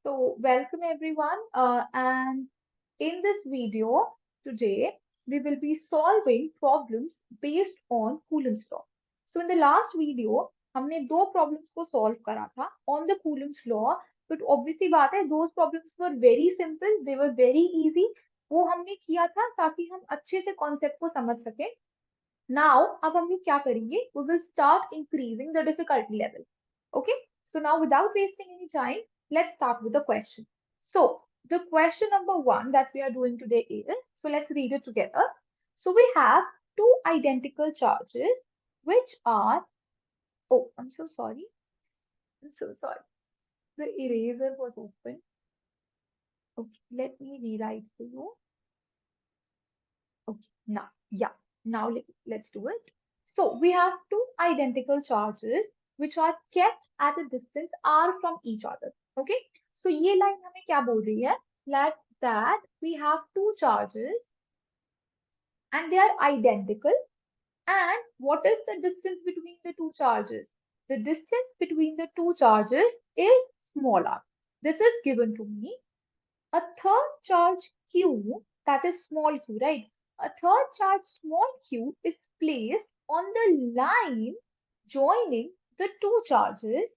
So, welcome everyone. And in this video today, we will be solving problems based on Coulomb's law. So, in the last video, हमने दो problems को solve करा था on the Coulomb's law. But obviously बात है, those problems were very simple. They were very easy. वो हमने किया था ताकि हम अच्छे से concept को समझ सकें. Now, अब हम लोग क्या करेंगे? We will start increasing the difficulty level. Okay? So now, without wasting any time, let's start with the question. So, the question number one that we are doing today is, so let's read it together. So we have two identical charges, which are, oh, I'm so sorry. I'm so sorry. The eraser was open. Okay, let me rewrite for you. Okay, now, yeah, now let's do it. So we have two identical charges which are kept at a distance r from each other. Okay, so ये line हमें क्या बोल रही है? That we have two charges and they are identical. And what is the distance between the two charges? The distance between the two charges is small r. This is given to me. A third charge q, that is small q, right? A third charge small q is placed on the line joining the two charges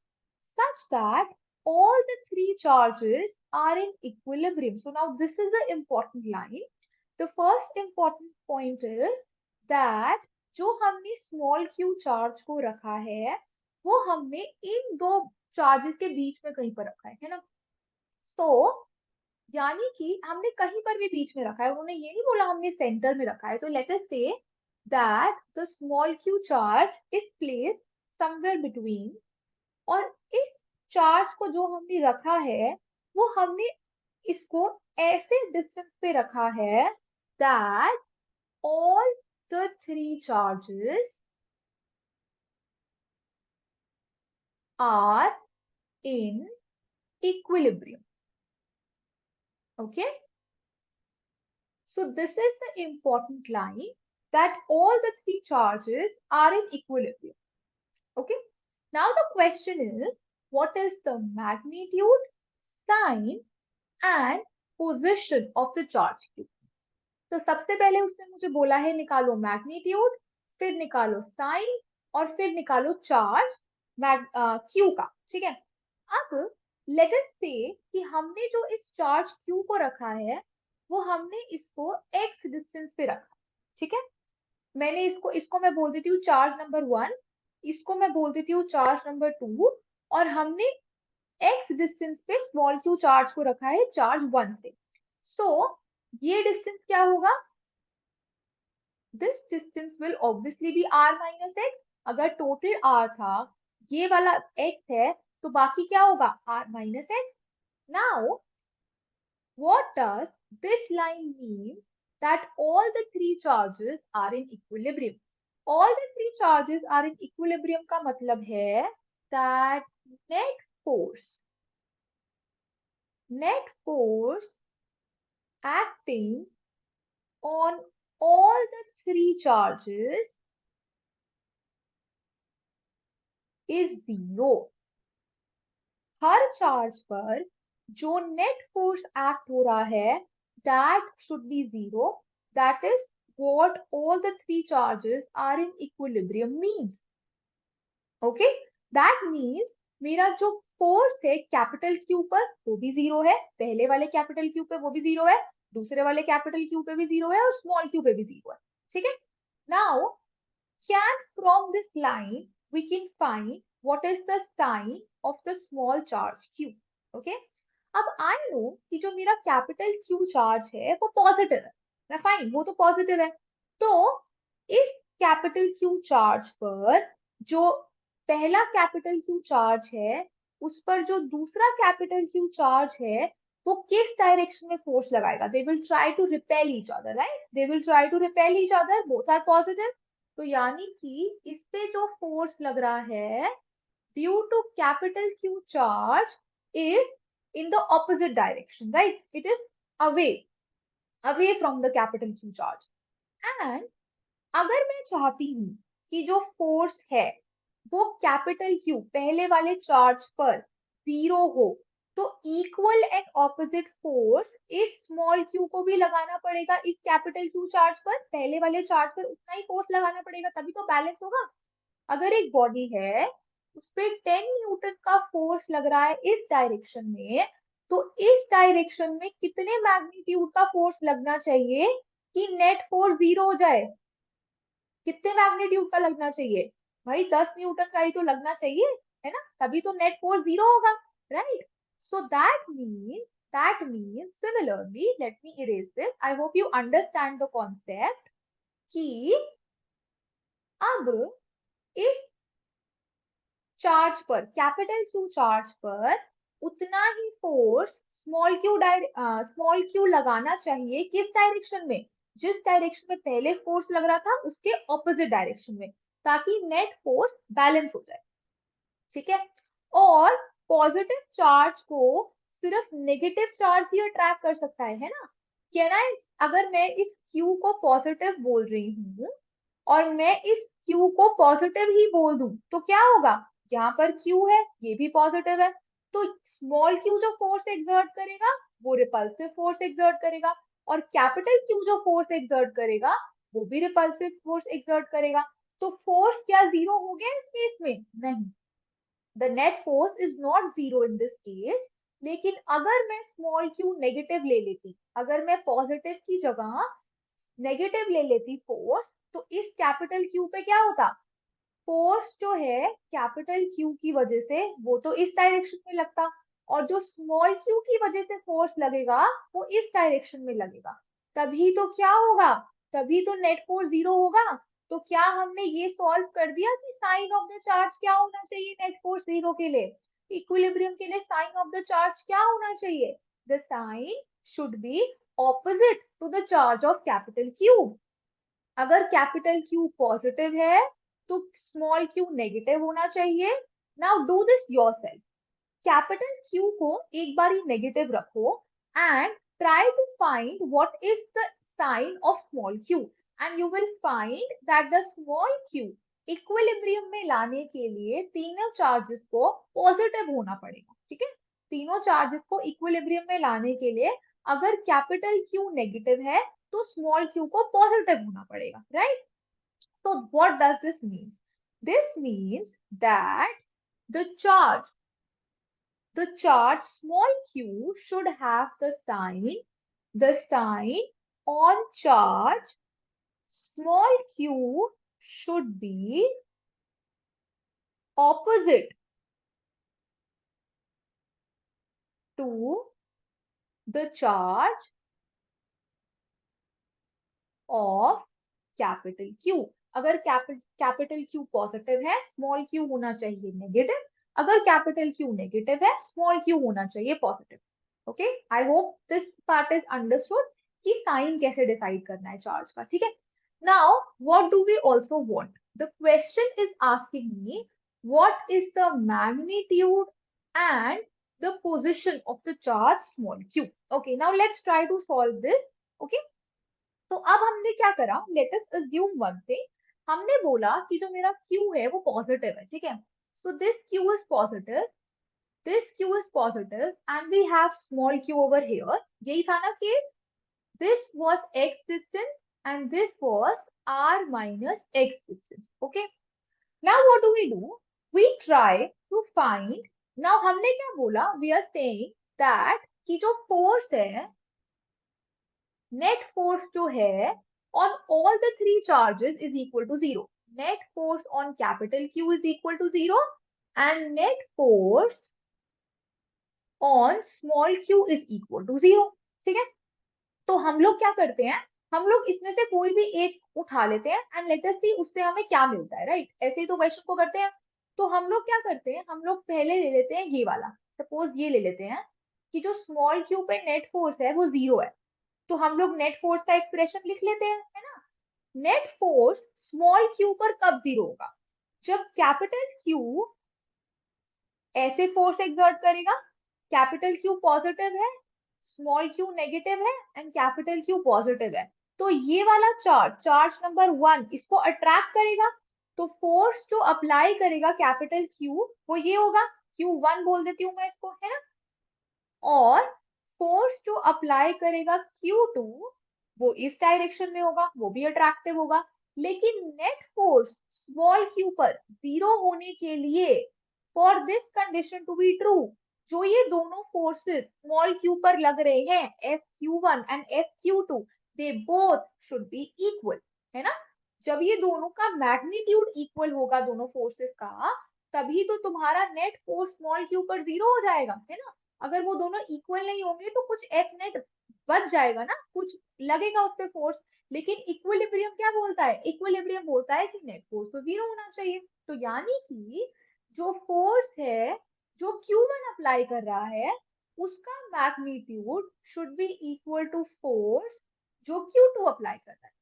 such that all the three charges are in equilibrium. So now this is the important line. The first important point is that जो हमने small q charge को रखा है वो हमने इन दो charges के बीच में कहीं पर रखा है ना? So यानी कि हमने कहीं पर भी बीच में रखा है, उन्होंने ये नहीं बोला हमने सेंटर में रखा है. तो let us say that the small Q charge is placed somewhere between, और इस चार्ज को जो हमने रखा है वो हमने इसको ऐसे डिस्टेंस पे रखा है that all the three charges are in equilibrium. Okay, so this is the important line that all the three charges are in equilibrium. Okay, now the question is, what is the magnitude, sign and position of the charge q? तो सबसे पहले उसने मुझे बोला है निकालो magnitude, फिर निकालो साइन और फिर निकालो चार्ज q का. ठीक है, अब लेट अस से कि हमने जो इस चार्ज q को रखा है वो हमने इसको x डिस्टेंस पे रखा. ठीक है, मैंने इसको मैं बोल देती हूँ चार्ज नंबर 1, इसको मैं बोल देती हूँ चार्ज नंबर 2, और हमने x डिस्टेंस पे स्मॉल q चार्ज को रखा है चार्ज 1 से. सो ये डिस्टेंस क्या होगा? This distance will obviously be r minus x. अगर टोटल r था, ये वाला x है, तो बाकी क्या होगा? r minus x. Now what does this line mean? That all the three charges are in equilibrium. All the three charges are in equilibrium का मतलब है that net force acting on all the three charges is zero. Her charge पर जो net force act हो रहा है that should be zero. That is what all the three charges are in equilibrium means. Okay, that means मेरा जो force है capital Q पर वो भी जीरो है, पहले वाले कैपिटल क्यू पे वो भी जीरो है, दूसरे वाले कैपिटल क्यू पे भी जीरो है और स्मॉल क्यू पे भी जीरो है. ठीक है, now can from this line we can find what is the sign of the small charge q. Okay, अब I know कि जो मेरा कैपिटल Q चार्ज है वो पॉजिटिव है ना. फाइन, वो तो पॉजिटिव है. तो इस कैपिटल Q चार्ज पर जो पहला कैपिटल Q चार्ज है उस पर जो दूसरा कैपिटल Q चार्ज है वो किस डायरेक्शन में फोर्स लगाएगा? They will try to repel each other, right? They will try to repel each other, both are positive. तो यानी कि इस पे जो फोर्स लग रहा है due to capital Q charge is in the opposite direction, right? It is away from the capital Q charge. And अगर मैं चाहती हूँ कि जो फोर्स है वो कैपिटल Q पहले वाले चार्ज पर जीरो हो, तो इक्वल एंड ऑपोजिट फोर्स इस स्मॉल क्यू को भी लगाना पड़ेगा इस कैपिटल क्यू चार्ज पर, पहले वाले चार्ज पर उतना ही फोर्स लगाना पड़ेगा, तभी तो बैलेंस होगा। अगर एक बॉडी है उस पे 10 न्यूटन का फोर्स लग रहा है इस डायरेक्शन में, तो इस डायरेक्शन में कितने मैग्नीट्यूड का फोर्स लगना चाहिए कि नेट फोर्स 0 हो जाए? कितने मैग्नीट्यूड का लगना चाहिए? भाई 10 न्यूटन का ही तो लगना चाहिए, है ना, तभी तो नेट फोर्स 0 होगा, right? So that means similarly, let me erase this, I hope you understand the concept कि अब इस चार्ज पर, कैपिटल क्यू चार्ज पर उतना ही फोर्स स्मॉल क्यू लगाना चाहिए किस डायरेक्शन में? जिस डायरेक्शन में पहले फोर्स लग रहा था उसके ऑपोजिट डायरेक्शन में, ताकि नेट फोर्स बैलेंस हो जाए, ठीक है? और पॉजिटिव चार्ज को सिर्फ नेगेटिव चार्ज ही अट्रैक्ट कर सकता है ना? क्या ना, अगर मैं इस क्यू को पॉजिटिव बोल रही हूँ और मैं इस Q को पॉजिटिव ही बोल दूं तो क्या होगा? यहाँ पर Q है, ये भी पॉजिटिव है, तो स्मॉल q जो फोर्स एक्सर्ट करेगा वो रिपल्सिव फोर्स एक्सर्ट करेगा, और कैपिटल Q जो फोर्स एक्सर्ट करेगा वो भी रिपल्सिव फोर्स एक्सर्ट करेगा। तो फोर्स क्या जीरो हो गया इस केस में? नहीं, the net force is not zero in this case. लेकिन अगर मैं स्मॉल q नेगेटिव ले लेती, अगर मैं पॉजिटिव की जगह नेगेटिव ले लेती फोर्स, तो इस कैपिटल Q पे क्या होता? फोर्स जो है कैपिटल Q की वजह से वो तो इस डायरेक्शन में लगता, और जो स्मॉल q की वजह से फोर्स लगेगा वो इस डायरेक्शन में लगेगा। तभी तो क्या होगा? तभी तो नेट फोर्स 0 होगा। तो क्या हमने ये सॉल्व कर दिया कि साइन ऑफ द चार्ज क्या होना चाहिए नेट फोर्स 0 के लिए? इक्विलिब्रियम के लिए साइन ऑफ द चार्ज क्या होना चाहिए? The sign should be opposite to the charge of capital Q। अगर कैपिटल Q पॉजिटिव है तो स्मॉल q नेगेटिव होना चाहिए। Now do this yourself, capital Q को एक बार ही नेगेटिव रखो and try to find what is the sign of small q, and you will find that the small q equilibrium में लाने के लिए तीनों चार्जेस को पॉजिटिव होना पड़ेगा, ठीक है? तीनों चार्जेस को इक्विलिब्रियम में लाने के लिए अगर कैपिटल Q नेगेटिव है तो स्मॉल q को पॉजिटिव होना पड़ेगा, right? So what does this mean? This means that the charge small q should have the sign on charge small q should be opposite to the charge of capital Q। अगर capital Q positive है small q होना चाहिए negative, अगर capital Q negative है small q होना चाहिए positive. Okay, I hope this part is understood कि sign कैसे डिसाइड करना है चार्ज का, ठीक है? Now what do we also want? The question is asking me what is the magnitude and the position of the charge small q. Okay, now let's try to solve this. Okay, तो अब हमने क्या करा, let us assume one thing. हमने बोला कि जो मेरा Q है वो पॉजिटिव है, ठीक है? So this Q is positive, this Q is positive and we have small q over here. यही था ना case? This was x distance and this was r minus x distance. Okay, now what do we do? We try to find, now हमने क्या बोला, we are saying that कि जो force है, net force जो है on all the three charges is equal to 0. Net force on capital Q is equal to 0 and net force on small q is equal to 0. ठीक है? तो हम लोग क्या करते हैं, हम लोग इसमें से कोई भी एक उठा लेते हैं एंड लेट अस सी उससे हमें क्या मिलता है, राइट? ऐसे ही तो क्वेश्चन को करते हैं। तो हम लोग क्या करते हैं, हम लोग पहले ले लेते हैं ये वाला, सपोज ये ले लेते हैं कि जो स्मॉल q पे नेट फोर्स है वो 0 है, तो हम लोग नेट फोर्स का एक्सप्रेशन लिख लेते हैं, है ना? नेट फोर्स स्मॉल q पर कब 0 होगा? जब कैपिटल Q ऐसे फोर्स एक्सर्ट करेगा, कैपिटल Q पॉजिटिव है, स्मॉल q नेगेटिव है एंड कैपिटल Q पॉजिटिव है, तो ये वाला चार्ज नंबर 1 इसको अट्रैक्ट करेगा। तो फोर्स जो अप्लाई करेगा कैपिटल Q वो ये होगा, Q1 बोल देती हूँ मैं इसको, है ना? और फोर्स जो अप्लाई करेगा Q2 वो इस डायरेक्शन में होगा, वो भी अट्रैक्टिव होगा, लेकिन नेट फोर्स स्मॉल q पर जीरो होने के लिए for this condition to be true, जो ये दोनों फोर्सेस स्मॉल q पर लग रहे हैं Fq1 and Fq2 they both should be equal, है ना। जब ये दोनों का मैग्नीट्यूड इक्वल होगा दोनों फोर्सेस का, तभी तो तुम्हारा नेट फोर्स स्मॉल q पर जीरो हो जाएगा, है ना। अगर वो दोनों इक्वल नहीं होंगे तो कुछ एफ नेट बच जाएगा ना, कुछ लगेगा उस पर फोर्स। लेकिन इक्विलिब्रियम क्या बोलता है, इक्विलिब्रियम बोलता है कि नेट फोर्स तो जीरो होना चाहिए। तो यानी कि जो फोर्स है जो Q1 अप्लाई कर रहा है उसका magnitude should be equal to force जो Q2 अप्लाई कर रहा है,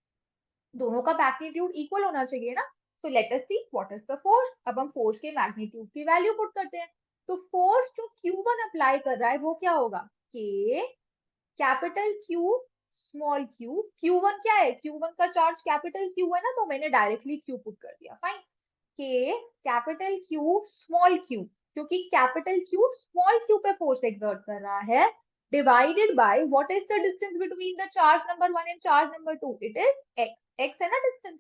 दोनों का मैग्नीट्यूड इक्वल होना चाहिए ना। तो let us see what is the force. अब हम फोर्स के मैग्नीट्यूड की वैल्यू पुट करते हैं। तो फोर्स जो Q1 अप्लाई कर रहा है वो क्या होगा, K capital Q small q, Q1 क्या है, Q1 का चार्ज कैपिटल Q है ना, तो मैंने डायरेक्टली Q पुट कर दिया, fine. K capital Q small q, क्योंकि कैपिटल Q स्मॉल q पे फोर्स एक्सर्ट कर रहा है, divided by what is the distance between the charge number 1 and charge number 2, it is x, x है ना distance,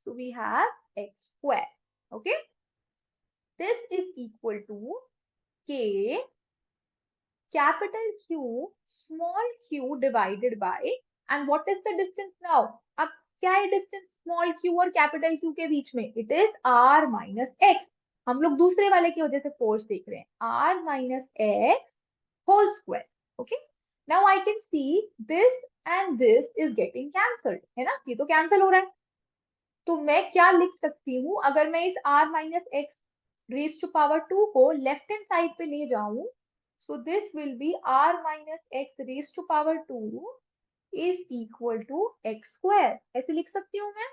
so we have x square, okay, this is equal to K capital Q small q divided by, and what is the distance now, अब क्या है distance small q और capital Q के बीच में, it is r minus x। हम लोग दूसरे वाले की वजह से फोर्स देख रहे हैं, r minus x whole square, okay. Now I can see this and this is getting cancelled, है ना, ये तो कैंसिल हो रहा है। तो मैं क्या लिख सकती हूँ, अगर मैं इस r minus x raise to power 2 को लेफ्ट हैंड साइड पे ले जाऊं, so this will be r minus x raised to power 2 is equal to x square, ऐसे लिख सकती हूँ मैं।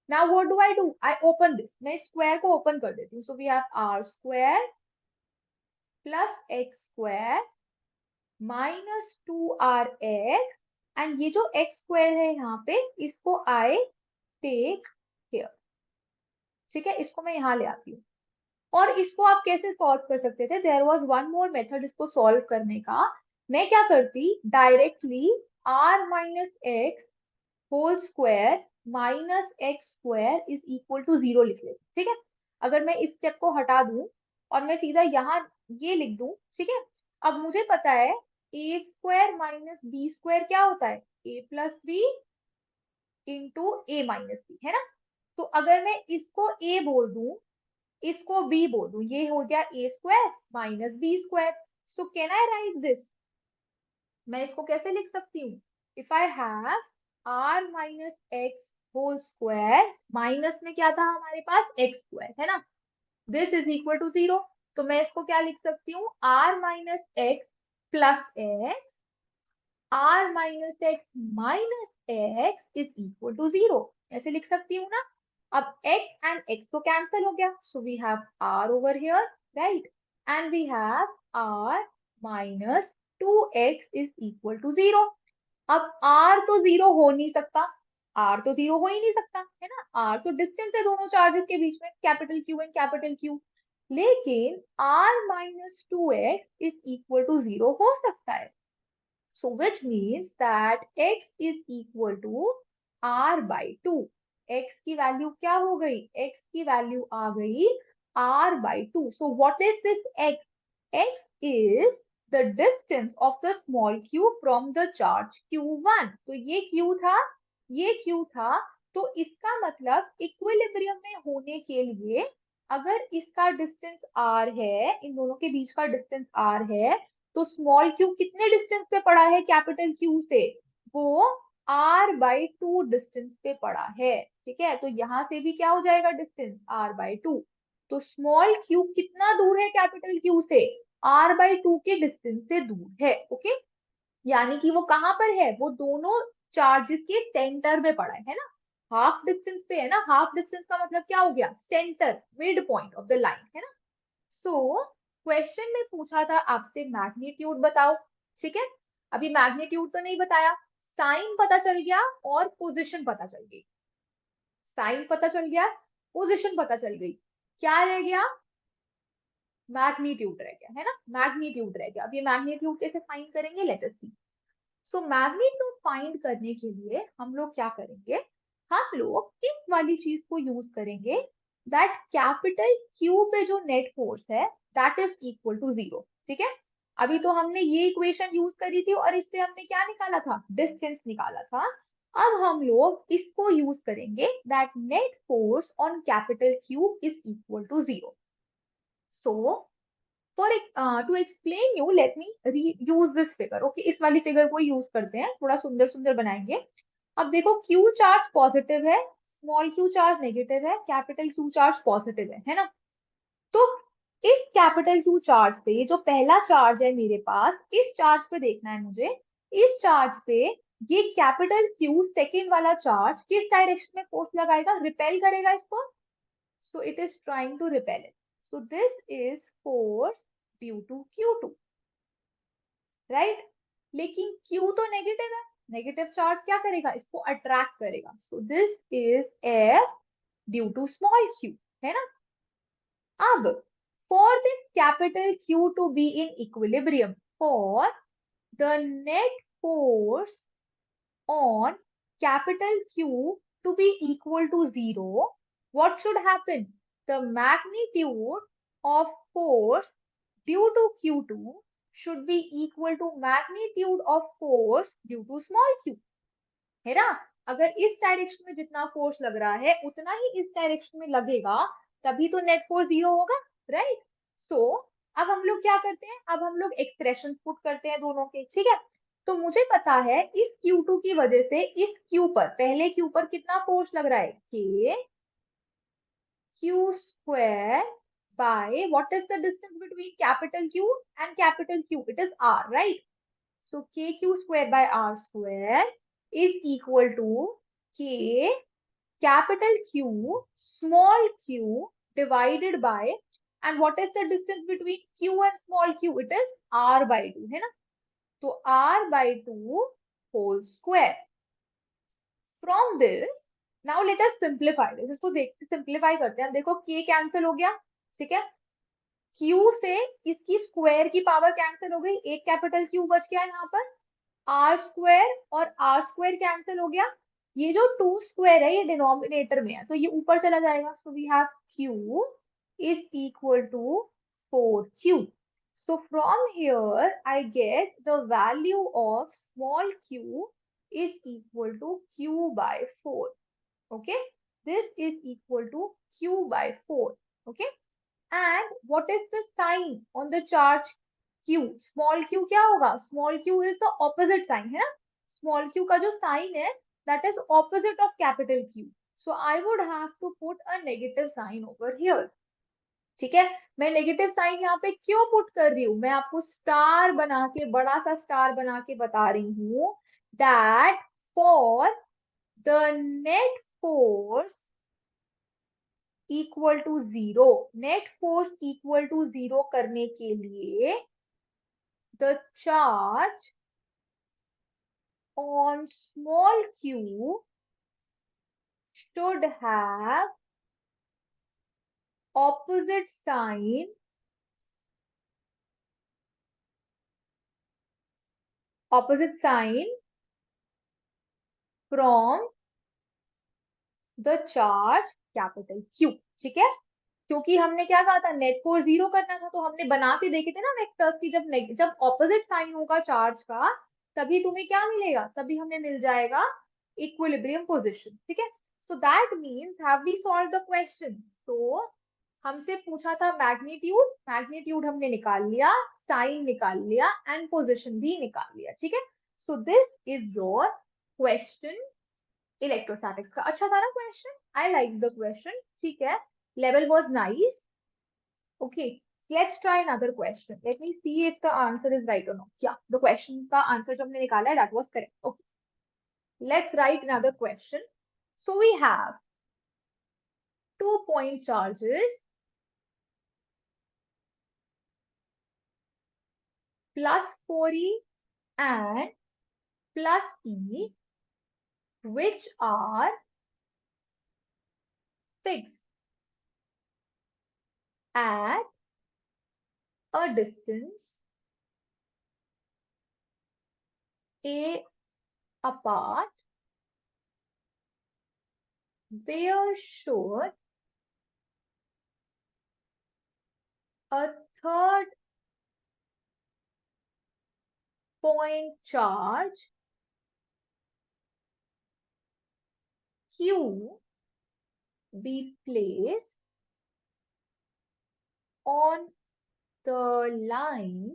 Now what do I do? I open this, मैं स्क्वायर को ओपन कर देती हूँ, so we have r square plus x square minus 2rx, and ये जो x square है यहाँ पे इसको I take here, ठीक है, इसको मैं यहाँ ले आती हूँ। और इसको आप कैसे सॉल्व कर सकते थे, there was one more method इसको सॉल्व करने का। मैं क्या करती, directly r minus x whole square minus x square is equal to zero लिख लेती, ठीक है। अगर मैं इस स्टेप को हटा दूं और मैं सीधा यहाँ ये लिख दूं, ठीक है। अब मुझे पता है ए स्क्वायर माइनस बी स्क्वायर क्या होता है, ए प्लस बी इंटू ए माइनस बी, है ना। तो अगर मैं इसको ए बोल दूं इसको b बोल दूं, ये हो गया a square minus b square. So can I write this, मैं इसको कैसे लिख सकती हूँ, if I have r minus x whole square, minus में क्या था हमारे पास x स्क्वायर, है ना, this is equal to zero. तो मैं इसको क्या लिख सकती हूँ, r minus x plus x, r minus x minus x is equal to zero, ऐसे लिख सकती हूँ ना। अब x and x तो कैंसिल हो गया, so we have r over here, right, and we have r minus 2x is equal to 0। अब r तो जीरो हो नहीं सकता, r तो जीरो हो ही नहीं सकता, है ना, r तो डिस्टेंस है दोनों चार्जेस के बीच में, capital Q and capital Q। लेकिन r minus 2x is equal to zero हो सकता है, so which means that x is equal to r by 2। x की वैल्यू क्या हो गई, x की वैल्यू आ गई r by 2। So what is this x? x is the distance of the small q from the charge q1। तो ये q था, ये q था, तो इसका मतलब इक्विलिब्रियम में होने के लिए अगर इसका डिस्टेंस r है, इन दोनों के बीच का डिस्टेंस r है, तो स्मॉल q कितने डिस्टेंस पे पड़ा है कैपिटल Q से, वो r बाई 2 डिस्टेंस पे पड़ा है, ठीक है। तो यहाँ से भी क्या हो जाएगा डिस्टेंस r बाई 2, तो स्मॉल q कितना दूर है कैपिटल Q से, r बाई 2 के डिस्टेंस से दूर है, ओके। यानी कि वो कहाँ पर है, वो दोनों चार्जेस के सेंटर में पड़ा है ना, हाफ डिस्टेंस पे है ना, हाफ डिस्टेंस का मतलब क्या हो गया, centre mid point of the line, है ना। सो क्वेश्चन में पूछा था आपसे मैग्नीट्यूड बताओ, ठीक है। अभी मैग्नीट्यूड तो नहीं बताया, साइन पता चल गया और पोजीशन पता चल गई, साइन पता चल गया, पोजीशन पता चल गई, क्या रह गया, मैग्नीट्यूड रह गया है ना, मैग्नीट्यूड रह गया। अब ये मैग्नीट्यूड कैसे फाइंड करेंगे, लेट अस सी। सो मैग्नीट्यूड फाइंड करने के लिए हम लोग क्या करेंगे, हम लोग इस वाली चीज को यूज करेंगे, दैट कैपिटल क्यू पे जो नेट फोर्स है दैट इज इक्वल टू 0। ठीक है, अभी तो हमने ये इक्वेशन यूज करी थी और इससे हमने क्या निकाला था, डिस्टेंस निकाला था। अब हम लोग इसको यूज करेंगे, that net force on capital Q is equal to 0। So for to explain you, let me use this figure. Okay, इस वाली फिगर को यूज करते हैं, थोड़ा सुंदर सुंदर बनाएंगे। अब देखो, क्यू चार्ज पॉजिटिव है, स्मॉल क्यू चार्ज नेगेटिव है, कैपिटल क्यू चार्ज पॉजिटिव है ना। तो इस कैपिटल क्यू चार्ज पे, ये जो पहला चार्ज है मेरे पास, इस चार्ज पे देखना है मुझे। इस चार्ज पे ये कैपिटल क्यू सेकेंड वाला चार्ज किस डायरेक्शन में फोर्स लगाएगा, रिपेल करेगा इसको। so it is trying to repel it. So this is force due to Q2, right? लेकिन Q तो नेगेटिव है, नेगेटिव चार्ज क्या करेगा, इसको अट्रैक्ट करेगा। So this is F due to small q, है ना। अब for this capital Q to be in equilibrium, for the net force on capital Q to be equal to 0, what should happen? The magnitude of force due to Q2 should be equal to magnitude of force due to small q, है ना। अगर इस direction में जितना force लग रहा है उतना ही इस डायरेक्शन में लगेगा, तभी तो नेट फोर्स 0 होगा, राइट। सो अब हम लोग क्या करते हैं, अब हम लोग एक्सप्रेशंस पुट करते हैं दोनों के, ठीक है। तो मुझे पता है इस Q2 की वजह से इस Q पर, पहले Q पर कितना फोर्स लग रहा है, K Q square by what is the distance between capital Q and capital Q? It is R, right? So KQ square by R square is equal to K capital Q small q divided by, and what is the distance between Q and small q? It is R by 2, है ना। तो R by 2 whole square. From this, now let us simplify this. इसको देखते simplify करते हैं। देखो K cancel हो गया, ठीक है। Q से इसकी स्क्वायर की पावर कैंसिल हो गई, एक कैपिटल Q बच गया यहाँ पर। आर स्क्वायर और आर स्क्वायर कैंसिल हो गया। ये जो 2 स्क्वायर है ये डिनोमिनेटर में है, तो ये ऊपर चला जाएगा। So we have Q is equal to 4Q. So from here I get the value of small q is equal to Q by 4. Okay, this is equal to Q by 4. Okay, and what is the sign on the charge Q? Small q क्या होगा, small q is the opposite sign, है ना। small q का जो sign है that is opposite of capital Q. So I would have to put a negative sign over here. ठीक है, मैं नेगेटिव साइन यहाँ पे क्यों पुट कर रही हूँ, मैं आपको स्टार बना के, बड़ा सा स्टार बना के बता रही हूँ, that for the net force equal to 0, net force equal to 0 करने के लिए the charge on small q should have opposite sign, opposite sign from the charge capital Q। ठीक है, क्योंकि हमने क्या कहा था, नेट फोर्स 0 करना था, तो हमने बना के देखे थे ना वेक्टर्स की, जब ऑपोजिट साइन होगा चार्ज का तभी तुम्हें क्या मिलेगा, तभी हमें मिल जाएगा इक्विलिब्रियम पोजीशन। ठीक है, so that means have we solve the question. तो हमसे पूछा था मैग्नीट्यूड, मैग्नीट्यूड हमने निकाल लिया, साइन निकाल लिया एंड पोजीशन भी निकाल लिया। ठीक है, so this is your question electrostatics का। अच्छा था ना question, I like the question, ठीक है, level was nice. Okay, let's try another question, let me see if the answer is right और नॉट। या द क्वेश्चन का आंसर जो हमने निकाला है that was correct. Okay, let's write another question. So we have 2 point charges plus 4e and plus e which are fixed at a distance a apart, where should a third point charge Q be placed on the line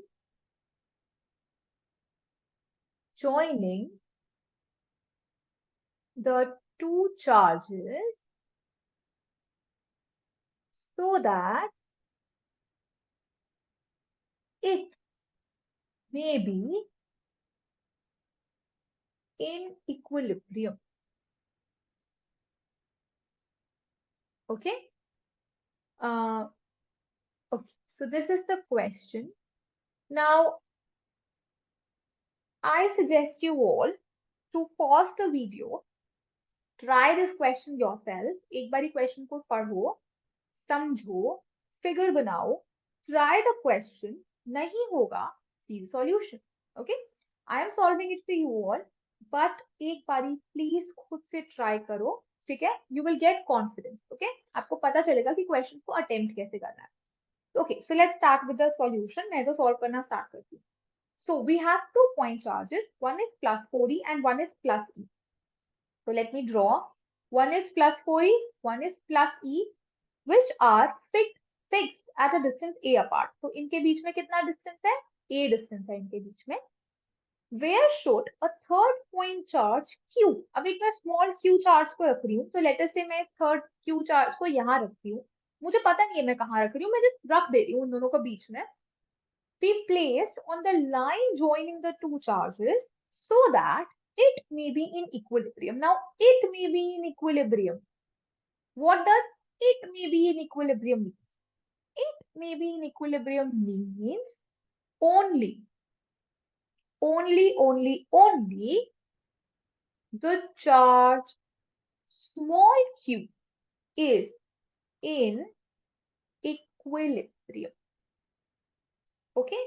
joining the two charges so that it may be in equilibrium. Okay? Uh, okay, so this is the question. Now, I suggest you all to pause the video, try this question yourself. एक बारी question को पढ़ो, समझो, figure बनाओ, try the question. नहीं होगा, see the solution. Okay? I am solving it for you all, but एक बारी please खुद से try करो, ठीक है? You will get confidence. Okay? आपको पता चलेगा कि question को attempt कैसे करना है. Okay, so let's start with the solution. मैं तो solve करना start करती हूँ. So we have 2 point charges. One is plus 4e and one is plus e. So let me draw. One is plus 4e, one is plus e, which are fixed at a distance a apart. So इनके बीच में कितना distance है? A distance है इनके बीच में. Where should a third point charge Q? अब एक मैं small Q charge को रख रही हूँ. तो let us say मैं इस third Q charge को यहाँ रखती हूँ. मुझे पता नहीं है मैं कहाँ रख रही हूँ. मैं just रख दे रही हूँ उन दोनों को बीच में. Be placed on the line joining the two charges so that it may be in equilibrium. Now, it may be in equilibrium. What does it may be in equilibrium mean? It may be in equilibrium means only the charge small q is in equilibrium. Okay?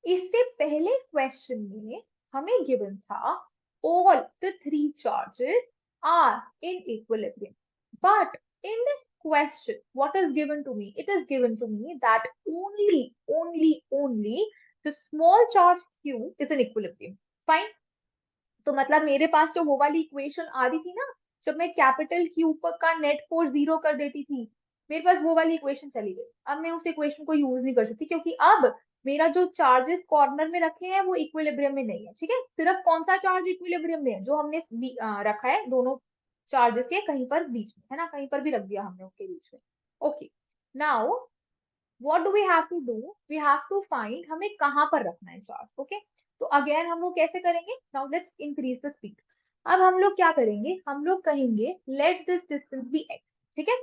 इससे पहले question में हमें given था all the three charges are in equilibrium. But in this question, what is given to me? It is given to me that only the small charge q is in equilibrium. Fine. तो मतलब मेरे पास जो वो वाली equation आ रही थी ना, जब मैं कैपिटल क्यू का नेट फोर्स 0 कर देती थी, मेरे पास वो वाली इक्वेशन चली गई. अब मैं उस इक्वेशन को यूज नहीं कर सकती क्योंकि अब मेरा जो चार्जेस कॉर्नर में रखे हैं वो इक्विलिब्रियम में नहीं है. ठीक है, सिर्फ कौन सा चार्ज इक्विलिब्रियम में है? जो हमने रखा है दोनों चार्जेस के कहीं पर बीच में, है ना, कहीं पर भी रख दिया हमने उसके बीच में. Okay, now what do we have to do? We have to find हमें कहाँ पर रखना है चार्ज. ओके, तो अगेन हम लोग कैसे करेंगे? Now let's increase the speed. अब हम लोग क्या करेंगे? हम लोग कहेंगे let this distance be x. ठीक है,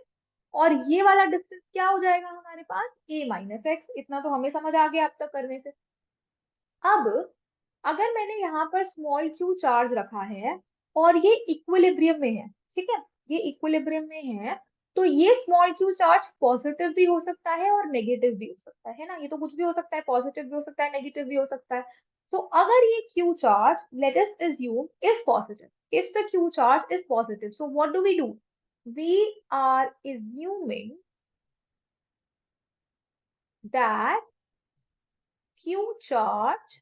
और ये वाला डिस्टेंस क्या हो जाएगा हमारे पास? a minus x. इतना तो हमें समझ आ गया अब तक करने से. अब अगर मैंने यहाँ पर स्मॉल क्यू चार्ज रखा है और ये इक्विलिब्रियम में है, ठीक है, ये इक्विलिब्रियम में है, तो ये स्मॉल क्यू चार्ज पॉजिटिव भी हो सकता है और नेगेटिव भी हो सकता है ना. ये तो कुछ भी हो सकता है, पॉजिटिव भी हो सकता है, नेगेटिव भी हो सकता है. तो अगर ये Q charge let us assume is positive, if the q charge is positive, so what do? We are assuming that q charge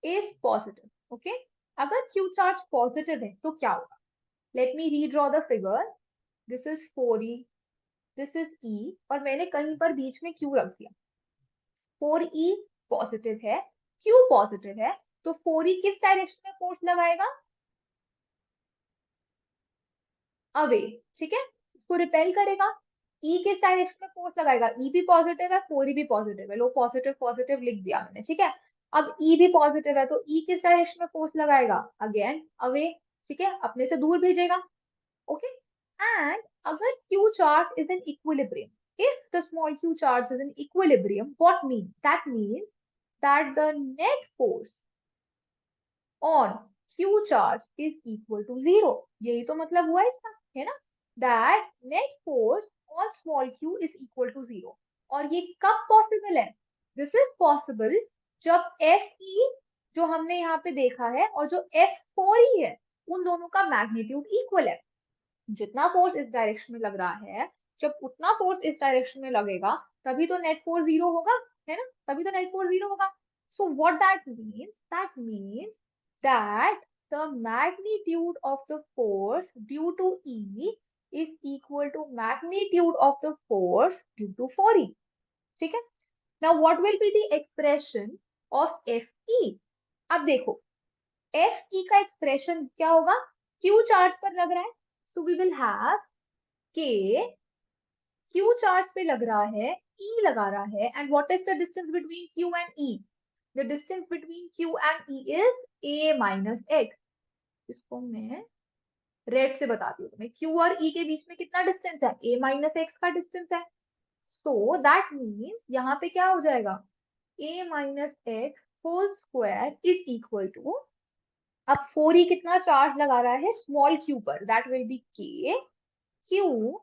is positive. Okay, अगर q charge positive है तो क्या होगा? Let me redraw the figure. This is 4e, this is e, और मैंने कहीं पर बीच में q रख दिया. 4e पॉजिटिव है, q पॉजिटिव है, तो 4e किस डायरेक्शन में फोर्स लगाएगा? अवे. ठीक है, इसको रिपेल करेगा. e किस डायरेक्शन में फोर्स लगाएगा? e भी पॉजिटिव है, 4e भी पॉजिटिव है. लो, पॉजिटिव पॉजिटिव लिख दिया मैंने. ठीक है, अब e भी पॉजिटिव है तो e किस डायरेक्शन में फोर्स लगाएगा? Again away. ठीक है, अपने से दूर भेजेगा. ओके, एंड अगर q charge is in equilibrium, if the small q charge is in equilibrium, what means? That means that the net force on q charge is equal to 0. यही तो मतलब हुआ इसका, है ना, that net force on small q is equal to 0. और ये कब पॉसिबल है? दिस इज पॉसिबल जब एफ ई जो हमने यहाँ पे देखा है और जो एफ फोर ई है उन दोनों का मैग्नीट्यूड इक्वल है। जितना फोर्स इस डायरेक्शन में लग रहा है, जब उतना फोर्स इस डायरेक्शन में लगेगा तभी तो नेट फोर्स जीरो होगा, है ना? तभी तो नेट फोर्स जीरो होगा। So what that means? That means that the magnitude of the force due to E is equal to magnitude of the force due to 4E. ठीक है? Now what will be the expression of Fe? अब देखो Fe का expression क्या होगा? Q charge पर लग रहा है, so we will have K, Q charge पे लग रहा है, E लगा रहा है, and what is the distance between Q and E? The distance between Q and E is A minus X. इसको मैं रेड से बताती हूँ तुम्हें। Q और E के बीच में कितना डिस्टेंस है? A minus X का डिस्टेंस है। So that means यहाँ पे क्या हो जाएगा? A minus X whole square is equal to, अब 4E कितना चार्ज लगा रहा है स्मॉल q पर, that will be K Q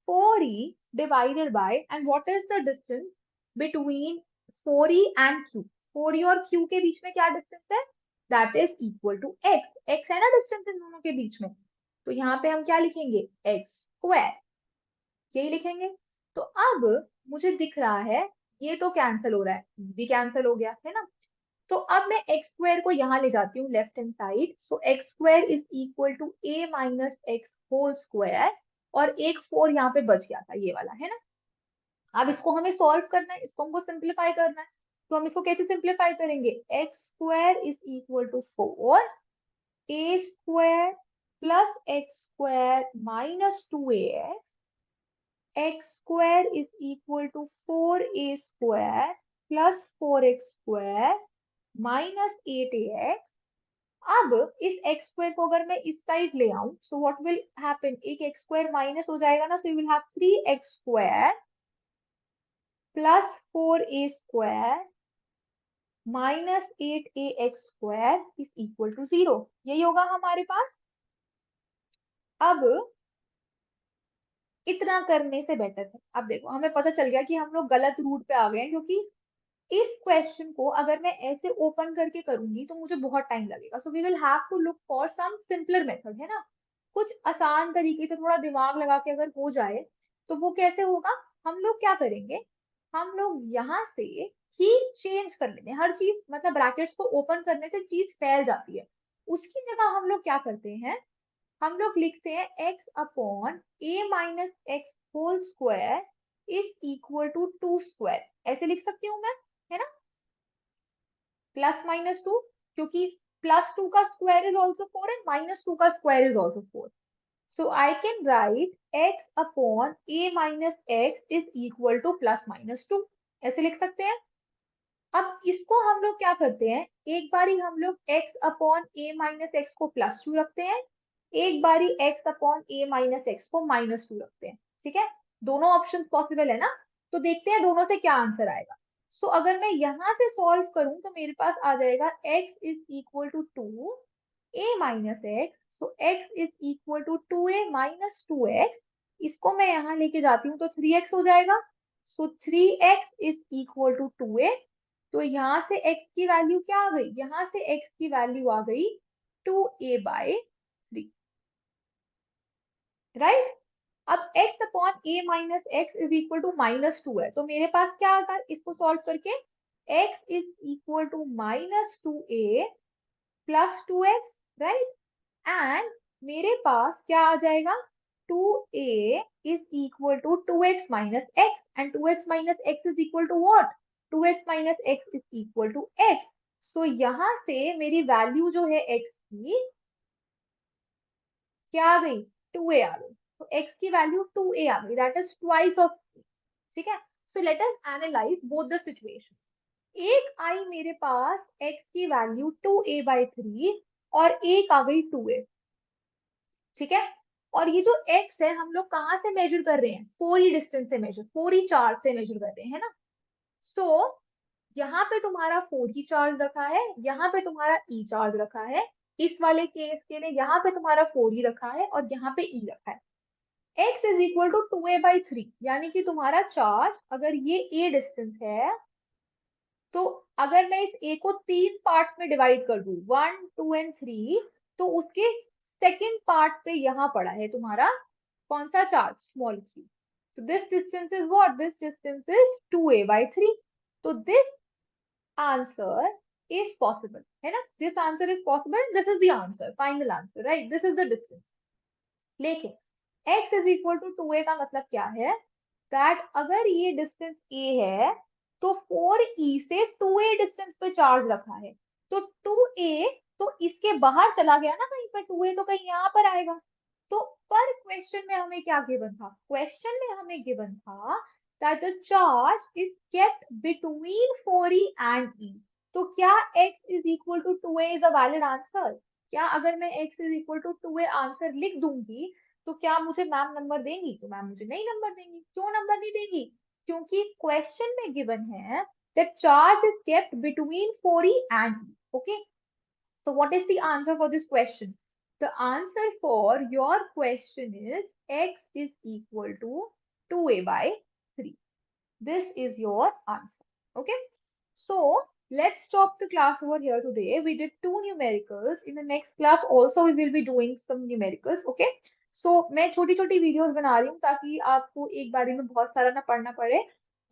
4E divided by, and what is the distance between 4E and Q? 4E और Q के बीच में क्या डिस्टेंस है? That is equal to X. X है ना डिस्टेंस इन दोनों के बीच में, तो यहाँ पे हम क्या लिखेंगे? X स्क्वायर, यही लिखेंगे। तो अब मुझे दिख रहा है ये तो कैंसिल हो रहा है, भी कैंसिल हो गया है ना? तो अब मैं एक्स स्क्वायर को यहाँ ले जाती हूँ left hand side, so x square is equal to a minus x whole square, और एक 4 यहाँ पे बच गया था ये वाला, है ना? अब इसको हमें सॉल्व करना है, इसको हमको सिंप्लीफाई करना है। तो हम इसको कैसे सिंप्लीफाई करेंगे? X square is equal to 4 a square plus x square minus 2ax, x square is equal to 4a square plus 4x square minus 8ax। अब इस एक्स स्क्वायर को अगर मैं इस साइड ले आऊं, सो व्हाट विल हैपन? एक x square minus हो जाएगा ना, so you will have 3x square plus 4a square minus 8ax square is equal to 0। यही होगा हमारे पास। अब इतना करने से बेटर है, अब देखो हमें पता चल गया कि हम लोग गलत रूट पे आ गए हैं, क्योंकि इस क्वेश्चन को अगर मैं ऐसे ओपन करके करूंगी तो मुझे बहुत टाइम लगेगा। So we will have to look for some simpler method, है ना? कुछ आसान तरीके से थोड़ा दिमाग लगा के अगर हो जाए तो वो कैसे होगा? हम लोग क्या करेंगे, हम लोग यहाँ से ही चेंज कर लेंगे हर चीज, मतलब ब्रैकेट्स को ओपन करने से चीज फैल जाती है। उसकी जगह हम लोग क्या करते हैं, हम लोग लिखते हैं x upon a minus x whole square is equal to 2 square, ऐसे लिख सकती हूँ मैं, है ना? प्लस माइनस 2, क्योंकि प्लस 2 का square is also 4 and minus 2 का square is also 4। So I can write x upon a minus x is equal two plus minus 2, ऐसे लिख सकते हैं। अब इसको हम लोग क्या करते हैं, एक बारी हम लोग x upon a minus x को प्लस 2 रखते हैं, एक बारी x upon a minus x को माइनस 2 रखते हैं। ठीक है, दोनों ऑप्शंस पॉसिबल है ना? तो देखते हैं दोनों से क्या आंसर आएगा। सो अगर मैं यहां से सॉल्व करूं तो मेरे पास आ जाएगा x is equal to 2 a minus x, so x is equal to 2a minus 2x। इसको मैं यहाँ लेके जाती हूँ तो 3x हो जाएगा, सो 3x is equal to 2a। तो यहाँ से x की वैल्यू क्या आ गई, यहाँ से x की वैल्यू आ गई 2a/3, राइट? अब x upon a minus x is equal to minus 2 है, तो मेरे पास क्या आता है इसको सॉल्व करके? x is equal to minus 2a plus 2x, right? And मेरे पास क्या आ जाएगा? 2a is equal to 2x minus x, and 2x minus x is equal to what? 2x minus x is equal to x। So यहां से मेरी value जो है x की क्या आ गई? 2a आ गई। तो x की वैल्यू 2a आ गई, दैट इज ट्वाइस ऑफ। ठीक है, so let us analyse both the situation. एक आई मेरे पास x की वैल्यू 2a/3 और एक आ गई 2a। ठीक है, और ये जो x है हम लोग कहाँ से मेजर कर रहे हैं? 4e डिस्टेंस से मेजर, 4e चार्ज से मेजर कर रहे हैं, है ना? सो यहाँ पे तुम्हारा 4e चार्ज रखा है, यहाँ पे तुम्हारा e चार्ज रखा है। इस वाले केस के लिए यहाँ पे तुम्हारा 4e रखा है और यहाँ पे e रखा है। x is equal to 2a/3, यानी कि तुम्हारा चार्ज अगर ये a डिस्टेंस है, तो अगर मैं इस a को 3 पार्ट्स में डिवाइड कर दूं, 1 2 एंड 3, तो उसके सेकेंड पार्ट पे यहाँ पड़ा है तुम्हारा कौन सा चार्ज, स्मॉल q. तो this distance is what, this distance is 2a/3. तो दिस आंसर इज पॉसिबल, है ना, this answer is possible, this is the answer, final answer, right, this is the distance. लेकिन x is equal to 2a का मतलब क्या है, that अगर ये डिस्टेंस a है, तो 4e से 2a डिस्टेंस पे चार्ज रखा है, तो 2a तो इसके बाहर चला गया ना कहीं पर, 2a तो कहीं यहाँ पर आएगा. तो पर क्वेश्चन में हमें क्या गिवन था, क्वेश्चन में हमें गिवन था that the charge is kept between 4e and e. तो क्या x is equal to 2a is a valid answer? क्या अगर मैं x is equal to 2a answer लिख दूंगी, तो क्या मुझे मैम नंबर देंगी? तो मैम मुझे नहीं नंबर देंगी. क्यों नंबर नहीं देंगी? क्योंकि क्वेश्चन में गिवन है that charge is kept between 4e and e. Okay, so what is the answer for this question? The answer for your question is x is equal to 2a/3. This is your answer. Okay, so let's stop the class over here today. We did 2 numericals. In the next class also we will be doing some numericals. Okay, so मैं छोटी छोटी videos बना रही हूँ ताकि आपको एक बारी में बहुत सारा ना पढ़ना पड़े.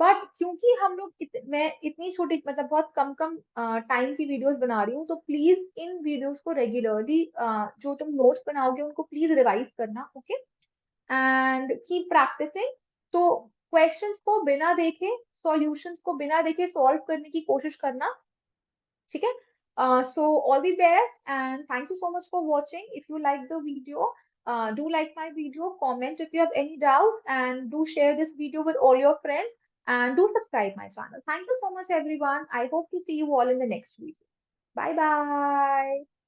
बट क्योंकि हम लोग मैं इतनी छोटी मतलब बहुत कम कम टाइम की वीडियोस बना रही हूँ, तो प्लीज इन वीडियोस को रेगुलरली जो तुम नोट्स बनाओगे उनको प्लीज रिवाइज करना. Okay, and keep practising. तो क्वेश्चंस को बिना देखे, सॉल्यूशंस को बिना देखे सॉल्व करने की कोशिश करना. ठीक है, so all the best and thank you so much for watching. If you like the video, do like my video, comment if you have any doubts, and do share this video with all your friends, and do subscribe my channel. Thank you so much everyone. I hope to see you all in the next video. Bye bye.